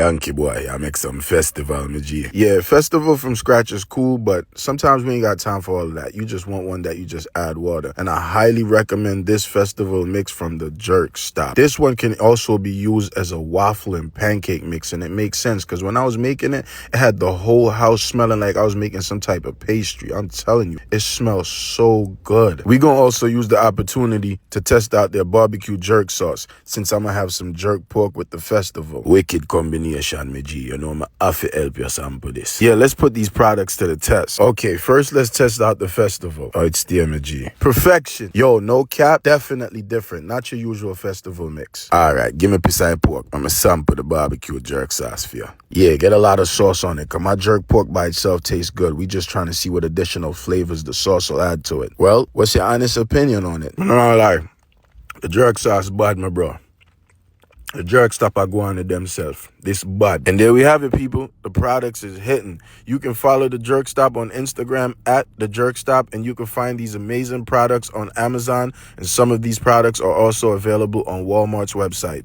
Yankee boy, I make some festival, my G. Yeah, festival from scratch is cool, but sometimes we ain't got time for all of that. You just want one that you just add water. And I highly recommend this festival mix from the Jerk Stop. This one can also be used as a waffle and pancake mix, and it makes sense because when I was making it, it had the whole house smelling like I was making some type of pastry. I'm telling you, it smells so good. We gonna also use the opportunity to test out their barbecue jerk sauce, since I'm gonna have some jerk pork with the festival. Wicked combination, my G. You know, I'm have to help you sample this. Yeah, let's put these products to the test. Okay, first let's test out the festival. Oh, it's there, my G. Perfection. Yo, no cap, definitely different. Not your usual festival mix. All right, give me a piece of pork. I'm gonna sample the barbecue jerk sauce for you. Yeah, get a lot of sauce on it, cause my jerk pork by itself tastes good. We just trying to see what additional flavors the sauce will add to it. Well, what's your honest opinion on it? No lie, the jerk sauce bad, my bro. The jerk stop are going to themselves. This bad. And there we have it, people. The products is hitting. You can follow the Jerk Stop on Instagram at the Jerk Stop, and you can find these amazing products on Amazon. And some of these products are also available on Walmart's website.